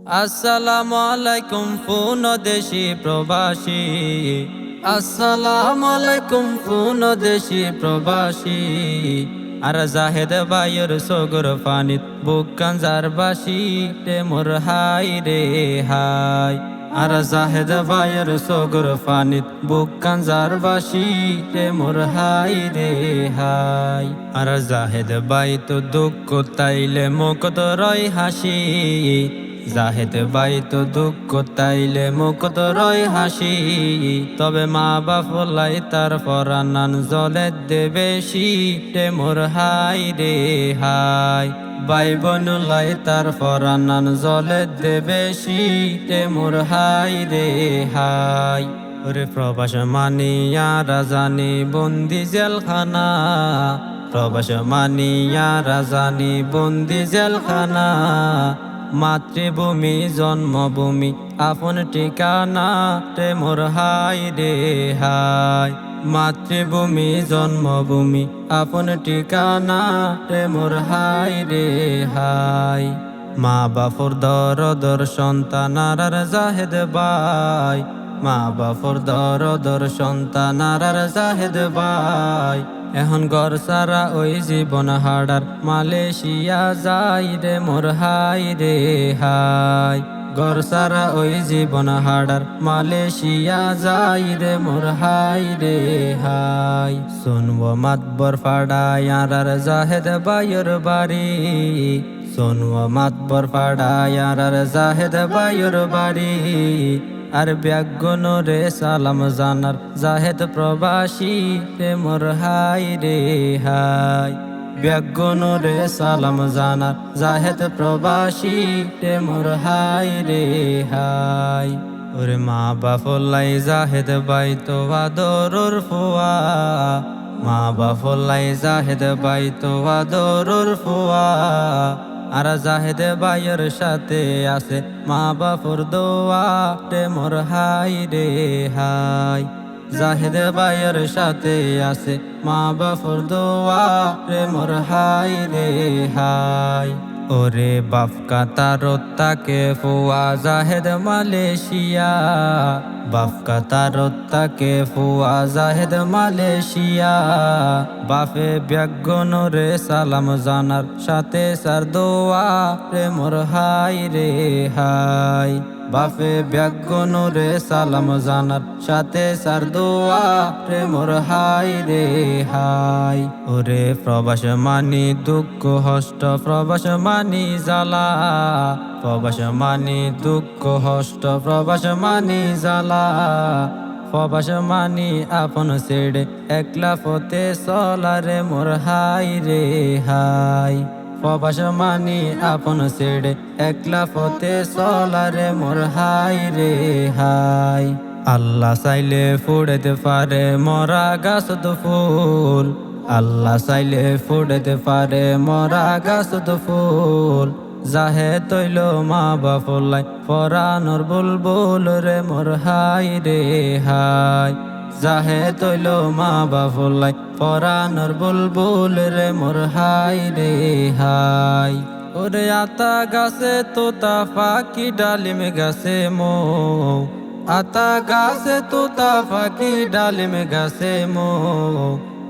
আসসালামু আলাইকুম পুন দেশি প্রবাসী। আসসালামু আলাইকুম পুন দেশি প্রবাসী। আর জাহেদ ভাইয়ের সগর ফানিত বুক কাঞ্জার বাসি রে মোর হাই রে হাই। আর জাহেদ ভাইয়ের সগর ফানিত বুক কাঞ্জার বাসি রে মোর হাই রে হাই। আর জাহেদ ভাই তো দুঃখ তাইলে মুখত রয় হাসি। জাহেদ ভাই তো দুঃখ তাইলে মুখত রয় হাসি। তবে মা বাপ লাই তার পরানান জলে দেবে শীতে মোর হাই রে হাই। ভাই বোন লাই তার পরানান জলে দেবে শীতে মোর হাই রে হাই। ওরে প্রবাস মানিয়া রাজানি বন্দি জেলখানা। প্রবাস মানিয়া রাজানি বন্দি জেলখানা। মাতৃভূমি জন্মভূমি আপন ঠিকানা রে মোর হাই রে হাই। মাতৃভূমি জন্মভূমি আপন ঠিকানা রে মোর হাই রে হাই। মা বাপুর দরদর সন্তানার জাহেদ ভাই। মা বাপুর দরদর সন্তানার জাহেদ ভাই। এখন ঘর সারা ওই জীবন হাডার মালয়েশিয়া যাই রে মোর হাই রে হাই। ঘর সারা ওই জীবন হাডার মালয়েশিয়া যাই রে মোর হাই রে হাই। শুনবো মাতবর ফাড়ায়ার জাহেদ ভাইয়ের বাড়ি। শুনবো মাতবর ফাড়ায়ার জাহেদ ভাইয়ের বাড়ি। আর ব্যাগুন রে সালাম জানার জাহেদ প্রবাসী রে মোর হাই রে হাই। ব্যাগুন রে সালাম জানার জাহেদ প্রবাসী রে মোর হাই রে হাই। ওরে মা বাপলাই জাহেদ ভাই তো আদরর ফুয়া। মা বাপলাই জাহেদ ভাই তো আদরর ফুয়া। আর জাহেদ ভাইয়ের সাথে আছে মা বাপুর দোয়া রে মোর হাই রে হাই। জাহেদ ভাইয়ের সাথে আছে মা বাপুর দোয়া রে মোর হাই রে হাই। ওরে বাপ কাতার তাকে ফুয়া জাহেদ মালয়েশিয়া। বাপ কাতার তাকে ফুয়া জাহেদ মালয়েশিয়া। বাপে ব্যাগুন রে সালাম জানার সাথে সার দোয়া রে মোর হাই রে হাই। বাপে ব্যাগুন রে সালাম জানার সাথে সার দোয়া রে মোর হাই রে হাই। ওরে প্রবাস মানি দুঃখ হষ্ট প্রবাস মানি জ্বালা। প্রবাস মানি দুঃখ হষ্ট প্রবাস মানি জ্বালা। প্রবাস মানি আপন ছেড়ে একলা পথে চলা রে মোর হাই রে হাই। প্রবাস মানি আপন ছেড়ে একলা পথে চলা রে মোর হাই রে হাই। আল্লাহ চাইলে ফুড়েতে পারে মরা গাছ তো ফুল। আল্লাহ চাইলে ফুড়েতে পারে মরা গাছ তো ফুল। জাহেদ তৈল মা বাপলাই পরানোর বুলবুল রে মোর হাই রে হাই। জাহেদ তৈল মা বাপলাই পরানোর বুলবুল রে মোর হাই রে হাই। ওরে আতা গাছে তোতা পাখি ডালিম গাছে মৌ। আতা গাছে তোতা পাখি ডালিম গাছে মৌ।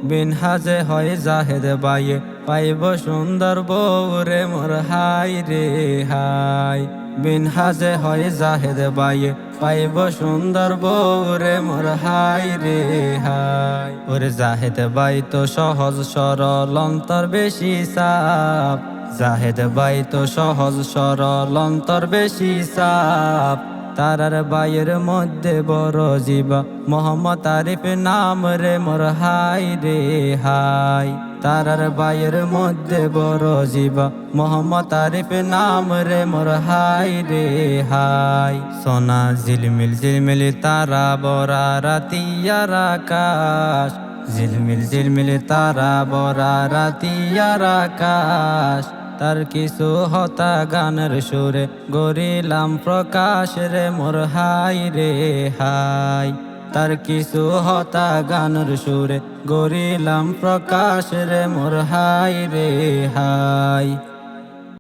বিন হাজে হয় জাহেদ ভাইয়ে পাইব সুন্দর বউ রে মোর হাই রে হাই। বিন হাজে হয় জাহেদ ভাইয়ে পাইব সুন্দর বউ রে মোর হাই রে হাই। ওরে জাহেদ ভাই তো সহজ সরল অন্তর বেশি সাপ। জাহেদ ভাই তো সহজ সরল অন্তর বেশি সাপ। তারার ভাইয়ের মধ্যে বড় জীবা মোহাম্মদ আরিফ নাম রে মোর হাই রে হাই। তারার ভাইয়ের মধ্যে বড় জীবা মোহাম্মদ আরিফ নাম রে মোর হাই রে হাই। সোনা ঝিলমিল ঝিলমিল তারা বরা রাতিয়ার আকাশ। ঝিলমিল ঝিলমিল তারা বরা রাতিয়ার আকাশ। তার কিছু হতা গানের সুরে গরিলাম প্রকাশ রে মোর হাই রে হাই। তার কিছু হতা গানের সুরে গরিলাম প্রকাশ রে মোর হাই রে হাই।